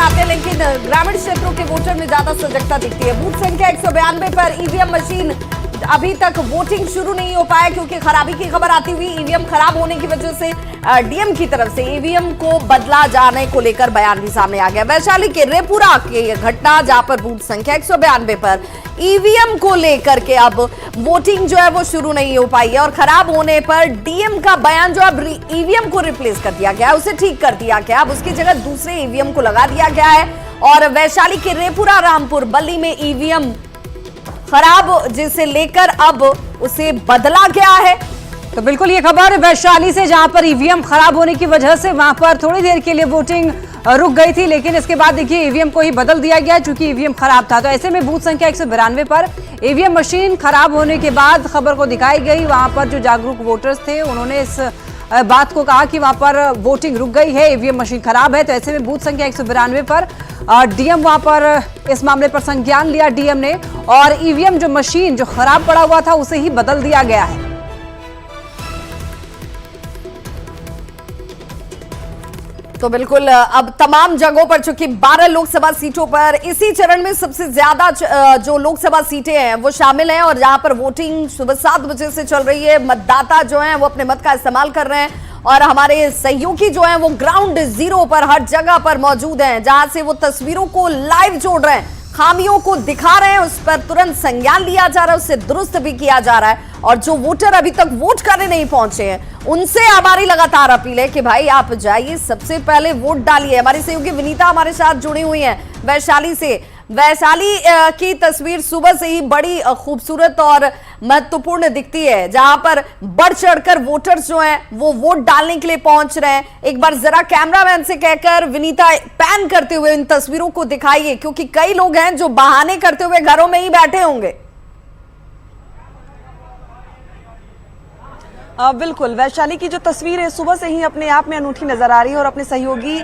आते हैं, लेकिन ग्रामीण क्षेत्रों के वोटर में ज्यादा सजगता दिखती है। बूथ संख्या 192 पर ईवीएम मशीन अभी तक वोटिंग शुरू नहीं हो पाया, क्योंकि खराबी की खबर आती हुई ईवीएम खराब होने की वजह से डीएम की तरफ से ईवीएम को बदला जाने को लेकर बयान भी सामने आ गया। वैशाली के रेपुरा की घटना, जहां पर बूथ संख्या 192 पर ईवीएम को लेकर के अब वोटिंग जो है वो शुरू नहीं हो पाई है, और खराब होने पर डीएम का बयान जो अब ईवीएम को रिप्लेस कर दिया गया है, उसे ठीक कर दिया गया, अब उसकी जगह दूसरे ईवीएम को लगा दिया गया है। और वैशाली के रेपुरा रामपुर बल्ली में ईवीएम खराब, जिसे लेकर अब उसे बदला गया है। तो बिल्कुल ये खबर वैशाली से, जहां पर ईवीएम खराब होने की वजह से वहां पर थोड़ी देर के लिए वोटिंग रुक गई थी, लेकिन इसके बाद देखिए ईवीएम को ही बदल दिया गया क्योंकि ईवीएम खराब था। तो ऐसे में बूथ संख्या 192 पर ईवीएम मशीन खराब होने के बाद खबर को दिखाई गई। वहां पर जो जागरूक वोटर्स थे उन्होंने इस बात को कहा कि वहां पर वोटिंग रुक गई है, ईवीएम मशीन खराब है। तो ऐसे में बूथ संख्या 192 पर डीएम वहां पर इस मामले पर संज्ञान लिया डीएम ने, और ईवीएम जो मशीन जो खराब पड़ा हुआ था उसे ही बदल दिया गया है। तो बिल्कुल अब तमाम जगहों पर, चूंकि 12 लोकसभा सीटों पर इसी चरण में सबसे ज्यादा जो लोकसभा सीटें हैं वो शामिल हैं, और जहां पर वोटिंग सुबह 7 बजे से चल रही है, मतदाता जो हैं वो अपने मत का इस्तेमाल कर रहे हैं, और हमारे सहयोगी जो हैं वो ग्राउंड जीरो पर हर जगह पर मौजूद हैं, जहां से वो तस्वीरों को लाइव जोड़ रहे हैं, खामियों को दिखा रहे हैं, उस पर तुरंत संज्ञान लिया जा रहा है, उससे दुरुस्त भी किया जा रहा है। और जो वोटर अभी तक वोट करने नहीं पहुंचे हैं उनसे हमारी लगातार अपील है कि भाई आप जाइए, सबसे पहले वोट डालिए। हमारी सहयोगी विनीता हमारे साथ जुड़ी हुई हैं वैशाली से। वैशाली की तस्वीर सुबह से ही बड़ी खूबसूरत और महत्वपूर्ण दिखती है, जहां पर बढ़ चढ़कर वोटर्स जो हैं वो वोट डालने के लिए पहुंच रहे हैं। एक बार जरा कैमरामैन से कहकर विनीता पैन करते हुए इन तस्वीरों को दिखाइए, क्योंकि कई लोग हैं जो बहाने करते हुए घरों में ही बैठे होंगे। बिल्कुल, वैशाली की जो तस्वीर है सुबह से ही अपने आप में अनूठी नजर आ रही है, और अपने सहयोगी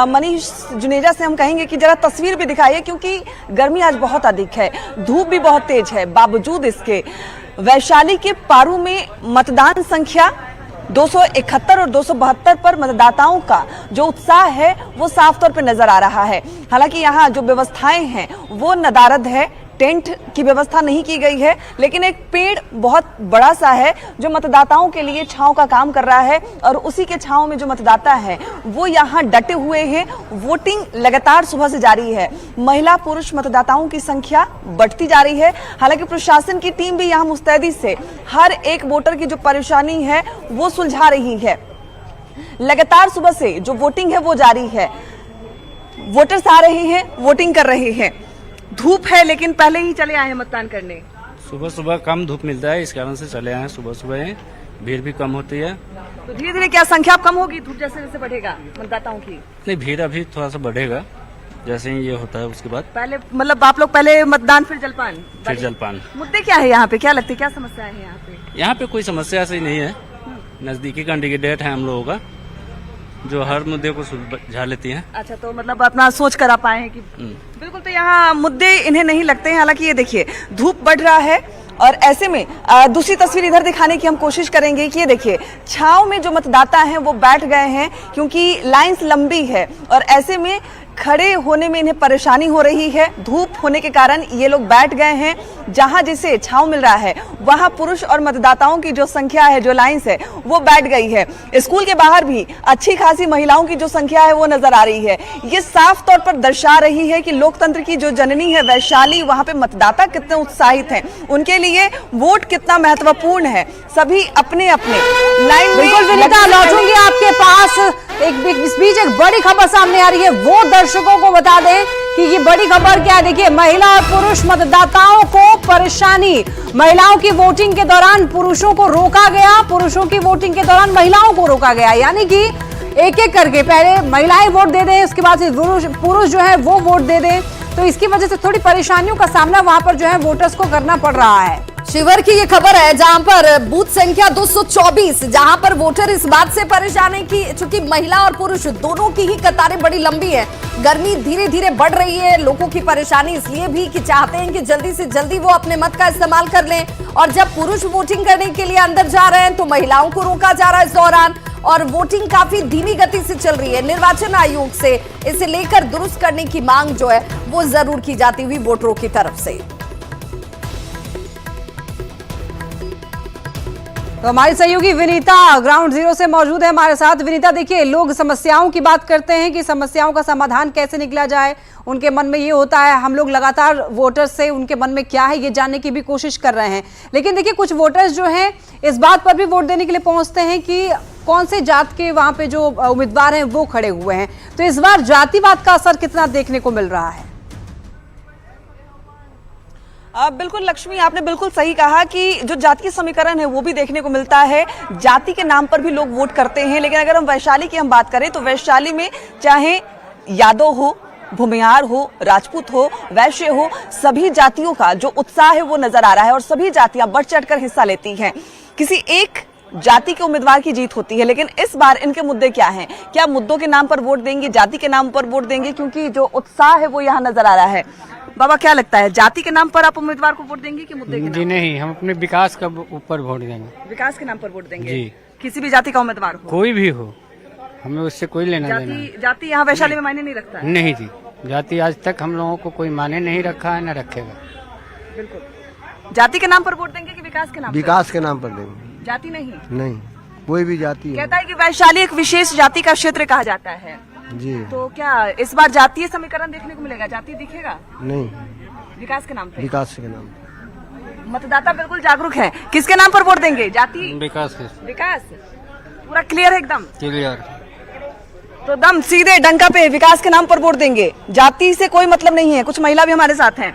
मनीष जुनेजा से हम कहेंगे कि जरा तस्वीर भी दिखाइए, क्योंकि गर्मी आज बहुत अधिक है, धूप भी बहुत तेज है। बावजूद इसके वैशाली के पारू में मतदान संख्या 271 और 272 पर मतदाताओं का जो उत्साह है वो साफ तौर पर नजर आ रहा है। हालांकि यहाँ जो व्यवस्थाएं हैं वो नदारद है, टेंट की व्यवस्था नहीं की गई है, लेकिन एक पेड़ बहुत बड़ा सा है जो मतदाताओं के लिए छांव का काम कर रहा है, और उसी के छांव में जो मतदाता है वो यहाँ डटे हुए हैं। वोटिंग लगातार सुबह से जारी है, महिला पुरुष मतदाताओं की संख्या बढ़ती जा रही है। हालांकि प्रशासन की टीम भी यहाँ मुस्तैदी से हर एक वोटर की जो परेशानी है वो सुलझा रही है। लगातार सुबह से जो वोटिंग है वो जारी है, वोटर्स आ रहे हैं, वोटिंग कर रहे हैं। धूप है लेकिन पहले ही चले आए हैं मतदान करने। सुबह सुबह कम धूप मिलता है, इस कारण से चले आए हैं। सुबह सुबह भीड़ भी कम होती है, तो धीरे धीरे क्या संख्या कम होगी धूप जैसे जैसे बढ़ेगा मतदाताओं की? नहीं, भीड़ अभी थोड़ा सा बढ़ेगा जैसे ही ये होता है, उसके बाद पहले मतलब आप लोग पहले मतदान फिर जलपान? फिर जलपान। मुद्दे क्या है यहाँ पे, क्या लगते, क्या समस्या है यहाँ पे? यहाँ पे कोई समस्या ऐसी नहीं है, नजदीकी कैंडिडेट है हम लोगों का जो हर मुद्दे को सुलझा लेती हैं। अच्छा, तो मतलब अपना सोच कर आप आए हैं कि बिल्कुल, तो यहाँ मुद्दे इन्हें नहीं लगते हैं। हालांकि ये देखिए धूप बढ़ रहा है, और ऐसे में दूसरी तस्वीर इधर दिखाने की हम कोशिश करेंगे कि ये देखिए छांव में जो मतदाता हैं वो बैठ गए हैं, क्योंकि लाइंस लंबी है, और ऐसे में खड़े होने में इन्हें परेशानी हो रही है। धूप होने के कारण ये लोग बैठ गए हैं। जहां जिसे छांव मिल रहा है वहां पुरुष और मतदाताओं की जो संख्या है, जो लाइंस है वो बैठ गई है। स्कूल के बाहर भी अच्छी खासी महिलाओं की जो संख्या है वो नजर आ रही है। ये साफ तौर पर दर्शा रही है कि लोकतंत्र की जो जननी है वैशाली, वहां पे मतदाता कितने उत्साहित हैं, उनके लिए वोट कितना महत्वपूर्ण है। सभी अपने अपने लाइन। बिल्कुल विनीता, लौटूंगी आपके पास। इस बीच एक बड़ी खबर सामने आ रही है, वो दर्शकों को बता दें कि ये बड़ी खबर क्या है। देखिए, महिला और पुरुष मतदाताओं को परेशानी, महिलाओं की वोटिंग के दौरान पुरुषों को रोका गया, पुरुषों की वोटिंग के दौरान महिलाओं को रोका गया, यानी कि एक एक करके पहले महिलाएं वोट दे दें, उसके बाद पुरुष जो है वो वोट दे दें। तो इसकी वजह से थोड़ी परेशानियों का सामना वहां पर जो है वोटर्स को करना पड़ रहा है। शिवर की ये खबर है जहां पर बूथ संख्या 224, जहां पर वोटर इस बात से परेशान है कि चूंकि महिला और पुरुष दोनों की ही कतारें बड़ी लंबी हैं, गर्मी धीरे धीरे बढ़ रही है। लोगों की परेशानी इसलिए भी कि चाहते हैं कि जल्दी से जल्दी वो अपने मत का इस्तेमाल कर लें, और जब पुरुष वोटिंग करने के लिए अंदर जा रहे हैं तो महिलाओं को रोका जा रहा है इस दौरान, और वोटिंग काफी धीमी गति से चल रही है। निर्वाचन आयोग से इसे लेकर दुरुस्त करने की मांग जो है वो जरूर की जाती हुई वोटरों की तरफ से। तो हमारी सहयोगी विनीता ग्राउंड जीरो से मौजूद है हमारे साथ। विनीता, देखिए, लोग समस्याओं की बात करते हैं कि समस्याओं का समाधान कैसे निकला जाए, उनके मन में ये होता है। हम लोग लगातार वोटर्स से उनके मन में क्या है ये जानने की भी कोशिश कर रहे हैं, लेकिन देखिए कुछ वोटर्स जो हैं इस बात पर भी वोट देने के लिए पहुंचते हैं कि कौन से जात के वहां पे जो उम्मीदवार हैं वो खड़े हुए हैं। तो इस बार जातिवाद का असर कितना देखने को मिल रहा है? बिल्कुल लक्ष्मी, आपने बिल्कुल सही कहा कि जो जातीय समीकरण है वो भी देखने को मिलता है। जाति के नाम पर भी लोग वोट करते हैं, लेकिन अगर हम वैशाली की बात करें तो वैशाली में चाहे यादव हो, भूमिहार हो, राजपूत हो, वैश्य हो, सभी जातियों का जो उत्साह है वो नजर आ रहा है और सभी जातियां बढ़ चढ़कर हिस्सा लेती हैं। किसी एक जाति के उम्मीदवार की जीत होती है, लेकिन इस बार इनके मुद्दे क्या हैं? क्या मुद्दों के नाम पर वोट देंगे, जाति के नाम पर वोट देंगे? क्योंकि जो उत्साह है वो यहाँ नजर आ रहा है। बाबा, क्या लगता है, जाति के नाम पर आप उम्मीदवार को वोट देंगे कि मुद्दे के नाम? जी नहीं, हम अपने विकास का ऊपर वोट देंगे। विकास के नाम पर वोट देंगे जी। किसी भी जाति का उम्मीदवार हो, कोई भी हो, हमें उससे कोई लेना देना नहीं। जाति यहाँ वैशाली में मायने नहीं रखता है? नहीं जी, जाति आज तक हम लोगों को कोई माने नहीं रखा है, न रखेगा। बिल्कुल। जाति के नाम पर वोट देंगे कि विकास के नाम? विकास के नाम पर देंगे। जाति नहीं? नहीं, कोई भी जाति है। कहता है कि वैशाली एक विशेष जाति का क्षेत्र कहा जाता है, जी। तो क्या इस बार जातीय समीकरण देखने को मिलेगा? जाति दिखेगा? नहीं, विकास के नाम पे? विकास के नाम पर। मतदाता बिल्कुल जागरूक है। किसके नाम पर वोट देंगे? जाति? विकास विकास पूरा क्लियर है एकदम? क्लियर। तो दम सीधे डंका पे विकास के नाम पर वोट देंगे, जाति से कोई मतलब नहीं है। कुछ महिला भी हमारे साथ हैं,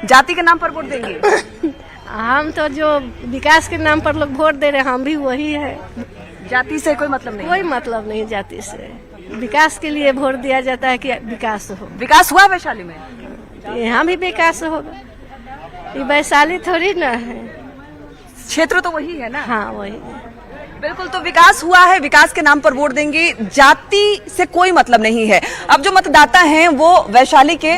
जाति के नाम पर वोट देंगे। हम तो जो विकास के नाम पर लोग वोट दे रहे हैं, हम भी वही है। जाति से कोई मतलब नहीं? कोई मतलब नहीं जाति से, विकास के लिए वोट दिया जाता है कि विकास हो। विकास हुआ वैशाली में? यहाँ भी विकास होगा, ये वैशाली थोड़ी ना है, क्षेत्र तो वही है ना? हाँ वही। बिल्कुल, तो विकास हुआ है, विकास के नाम पर वोट देंगे, जाति से कोई मतलब नहीं है। अब जो मतदाता हैं वो वैशाली के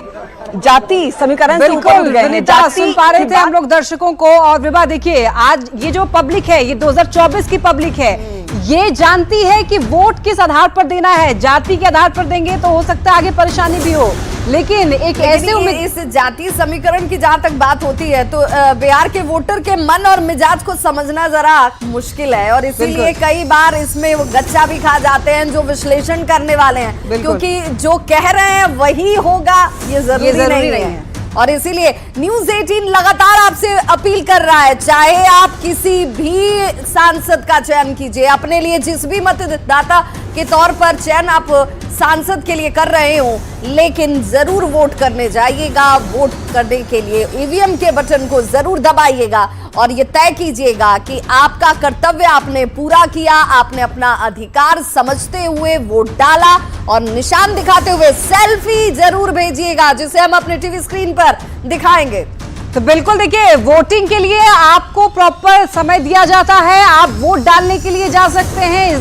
जाति समीकरण से ऊपर उठ गए हैं। विनीता, सुन पा रहे थे हम लोग दर्शकों को। और विभा, देखिए आज ये जो पब्लिक है, ये 2024 की पब्लिक है, ये जानती है कि वोट किस आधार पर देना है। जाति के आधार पर देंगे तो हो सकता है आगे परेशानी भी हो, लेकिन एक ऐसे इस जातीय समीकरण की जहां तक बात होती है तो बिहार के वोटर के मन और मिजाज को समझना जरा मुश्किल है, और इसीलिए कई बार इसमें वो गच्चा भी खा जाते हैं जो विश्लेषण करने वाले हैं, क्योंकि जो कह रहे हैं वही होगा ये जरूरी नहीं है। और इसीलिए न्यूज़ 18 लगातार आपसे अपील कर रहा है, चाहे आप किसी भी सांसद का चयन कीजिए, अपने लिए जिस भी मतदाता के तौर पर चयन आप सांसद के लिए कर रहे हो, लेकिन जरूर वोट करने जाइएगा। वोट करने के लिए ईवीएम के बटन को जरूर दबाइएगा और ये तय कीजिएगा कि आपका कर्तव्य आपने पूरा किया, आपने अपना अधिकार समझते हुए वोट डाला, और निशान दिखाते हुए सेल्फी जरूर भेजिएगा, जिसे हम अपने टीवी स्क्रीन पर दिखाएंगे। तो बिल्कुल देखिए, वोटिंग के लिए आपको प्रॉपर समय दिया जाता है, आप वोट डालने के लिए जा सकते हैं।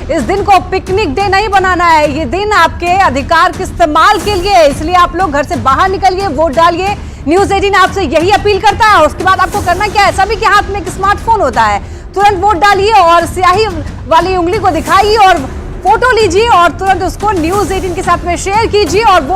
इस दिन को पिकनिक डे नहीं बनाना है, ये दिन आपके अधिकार के इस्तेमाल के लिए, इसलिए आप लोग घर से बाहर निकलिए, वोट डालिए। न्यूज़ 18 आपसे यही अपील करता है। उसके बाद आपको करना क्या है, सभी के हाथ में एक स्मार्टफोन होता है, तुरंत वोट डालिए और स्याही वाली उंगली को दिखाइए और फोटो लीजिए और तुरंत उसको न्यूज़ 18 के साथ में शेयर कीजिए, और वो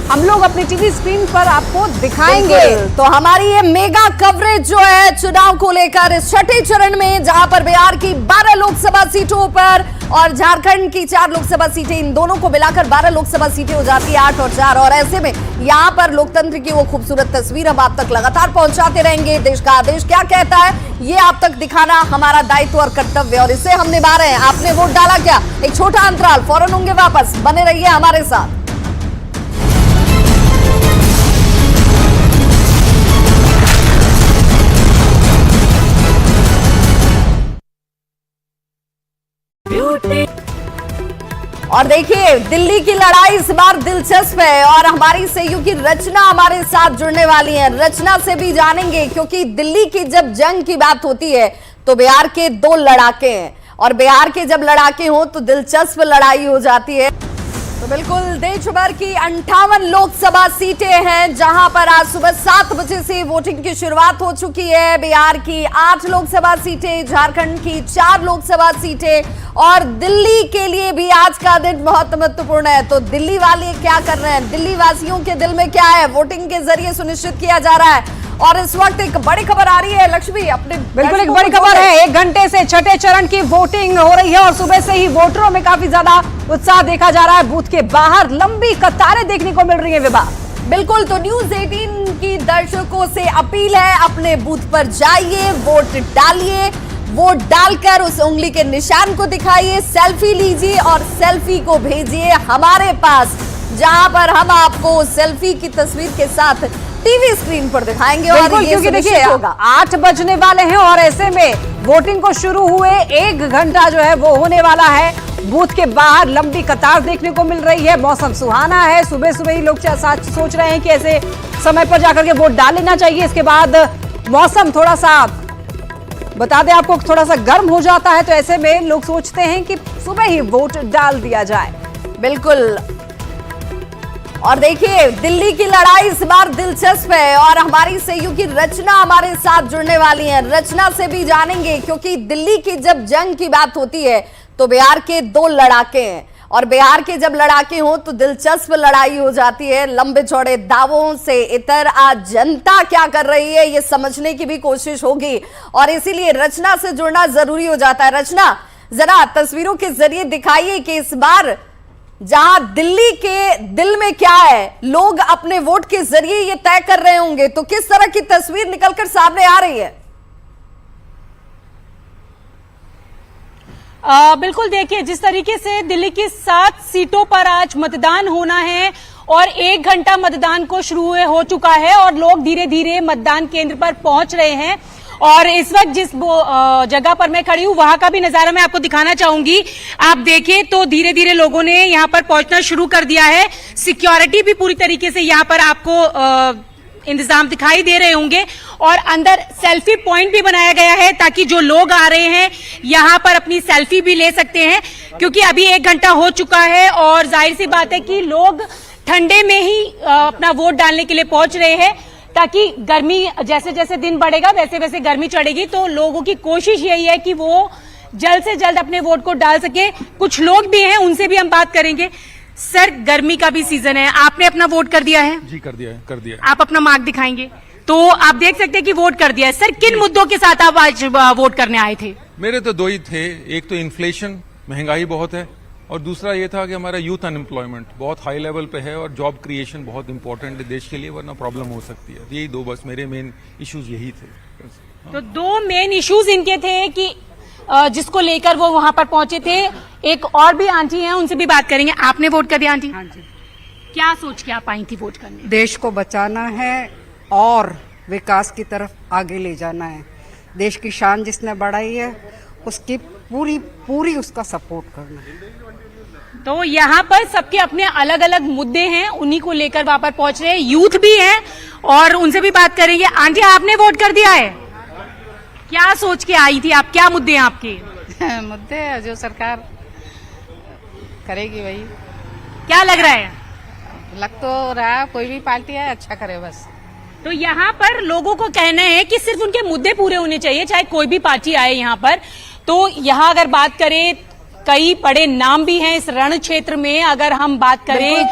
हम लोग अपने टीवी स्क्रीन पर आपको दिखाएंगे। तो हमारी ये मेगा कवरेज जो है चुनाव को लेकर इस छठे चरण में, जहां पर बिहार की 12 लोकसभा सीटों पर और झारखंड की 4 लोकसभा सीटें, इन दोनों को मिलाकर 12 लोकसभा सीटें हो जाती है 8 और 4। और ऐसे में यहाँ पर लोकतंत्र की वो खूबसूरत तस्वीर हम आप तक लगातार पहुंचाते रहेंगे। देश का आदेश क्या कहता है ये आप तक दिखाना हमारा दायित्व और कर्तव्य, और इसे हम निभा रहे हैं। आपने वोट डाला क्या? एक छोटा अंतराल, फौरन होंगे वापस, बने रहिए हमारे साथ। और देखिए दिल्ली की लड़ाई इस बार दिलचस्प है और हमारी सहयोगी रचना हमारे साथ जुड़ने वाली है। रचना से भी जानेंगे क्योंकि दिल्ली की जब जंग की बात होती है तो बिहार के 2 लड़ाके हैं और बिहार के जब लड़ाके हो तो दिलचस्प लड़ाई हो जाती है। तो बिल्कुल देश भर की 58 लोकसभा सीटें हैं जहां पर आज सुबह 7 बजे से वोटिंग की शुरुआत हो चुकी है। बिहार की 8 लोकसभा सीटें, झारखंड की 4 लोकसभा सीटें और दिल्ली के लिए भी आज का दिन बहुत महत्वपूर्ण है। तो दिल्ली वाले क्या कर रहे हैं, दिल्ली वासियों के दिल में क्या है, वोटिंग के जरिए सुनिश्चित किया जा रहा है। और इस वक्त एक बड़ी खबर आ रही है लक्ष्मी अपने, बिल्कुल एक बड़ी खबर है। 1 घंटे से छठे चरण की वोटिंग हो रही है और सुबह से ही वोटरों में काफी ज्यादा उत्साह देखा जा रहा है। बूथ के बाहर लंबी कतारें देखने को मिल रही है। विभा, बिल्कुल, तो न्यूज़ 18 की दर्शकों से अपील है, अपने बूथ पर जाइए, वोट डालिए, वोट डालकर उस उंगली के निशान को दिखाइए, सेल्फी लीजिए और सेल्फी को भेजिए हमारे पास, जहां पर हम आपको सेल्फी की तस्वीर के साथ टीवी स्क्रीन पर दिखाएंगे। और ये क्योंकि देखिए होगा 8 बजने वाले हैं और ऐसे में वोटिंग को शुरू हुए 1 घंटा जो है वो होने वाला है। बूथ के बाहर लंबी कतार देखने को मिल रही है। मौसम सुहाना है, सुबह सुबह ही लोग सोच रहे हैं कि ऐसे समय पर जाकर के वोट डाल लेना चाहिए। इसके बाद मौसम थोड़ा सा, बता दें आपको, थोड़ा सा गर्म हो जाता है, तो ऐसे में लोग सोचते हैं कि सुबह ही वोट डाल दिया जाए। बिल्कुल, और देखिए दिल्ली की लड़ाई इस बार दिलचस्प है और हमारी सहयोगी रचना हमारे साथ जुड़ने वाली है। रचना से भी जानेंगे क्योंकि दिल्ली की जब जंग की बात होती है तो बिहार के 2 लड़ाके हैं और बिहार के जब लड़ाके हो तो दिलचस्प लड़ाई हो जाती है। लंबे चौड़े दावों से इतर आज जनता क्या कर रही है ये समझने की भी कोशिश होगी और इसीलिए रचना से जुड़ना जरूरी हो जाता है। रचना, जरा तस्वीरों के जरिए दिखाइए कि इस बार जहां दिल्ली के दिल में क्या है, लोग अपने वोट के जरिए ये तय कर रहे होंगे, तो किस तरह की तस्वीर निकलकर सामने आ रही है? बिल्कुल, देखिए जिस तरीके से दिल्ली की 7 सीटों पर आज मतदान होना है और 1 घंटा मतदान को शुरू हो चुका है और लोग धीरे धीरे मतदान केंद्र पर पहुंच रहे हैं। और इस वक्त जिस जगह पर मैं खड़ी हूँ वहां का भी नजारा मैं आपको दिखाना चाहूंगी। आप देखें तो धीरे धीरे लोगों ने यहाँ पर पहुंचना शुरू कर दिया है। सिक्योरिटी भी पूरी तरीके से यहाँ पर आपको इंतजाम दिखाई दे रहे होंगे और अंदर सेल्फी पॉइंट भी बनाया गया है ताकि जो लोग आ रहे हैं यहाँ पर अपनी सेल्फी भी ले सकते हैं, क्योंकि अभी 1 घंटा हो चुका है और जाहिर सी बात है कि लोग ठंडे में ही अपना वोट डालने के लिए पहुंच रहे हैं ताकि गर्मी जैसे जैसे दिन बढ़ेगा वैसे वैसे गर्मी चढ़ेगी। तो लोगों की कोशिश यही है कि वो जल्द से जल्द अपने वोट को डाल सके। कुछ लोग भी हैं, उनसे भी हम बात करेंगे। सर, गर्मी का भी सीजन है, आपने अपना वोट कर दिया है? जी कर दिया है, कर दिया है। आप अपना मार्क दिखाएंगे तो आप देख सकते हैं कि वोट कर दिया है। सर, किन मुद्दों के साथ आप आज वोट करने आए थे? मेरे तो 2 ही थे, एक तो इन्फ्लेशन, महंगाई बहुत है, और दूसरा ये था कि हमारा यूथ अनएम्प्लॉयमेंट बहुत हाई लेवल पे है और जॉब क्रिएशन बहुत इंपॉर्टेंट है देश के लिए, वरना प्रॉब्लम हो सकती है। यही 2 बस मेरे मेन इश्यूज यही थे। तो 2 मेन इश्यूज इनके थे कि जिसको लेकर वो वहां पर पहुंचे थे। एक और भी आंटी हैं, उनसे भी बात करेंगे। आपने वोट कर दिया आंटी? हाँ जी। क्या सोच के आप आई थी वोट करने? देश को बचाना है और विकास की तरफ आगे ले जाना है। देश की शान जिसने बढ़ाई है उसकी पूरी उसका सपोर्ट करना है। तो यहाँ पर सबके अपने अलग अलग मुद्दे हैं, उन्हीं को लेकर वहां पर पहुंच रहे हैं। यूथ भी हैं और उनसे भी बात करेंगे। आंटी, आपने वोट कर दिया है? क्या सोच के आई थी आप? क्या मुद्दे हैं आपके? मुद्दे है जो सरकार करेगी वही। क्या लग रहा है? लग तो रहा कोई भी पार्टी है अच्छा करे बस। तो यहाँ पर लोगों को कहना है कि सिर्फ उनके मुद्दे पूरे होने चाहिए, चाहे कोई भी पार्टी आए यहाँ पर। तो यहाँ अगर बात करें, कई बड़े नाम भी हैं इस रण क्षेत्र में। अगर हम बात करें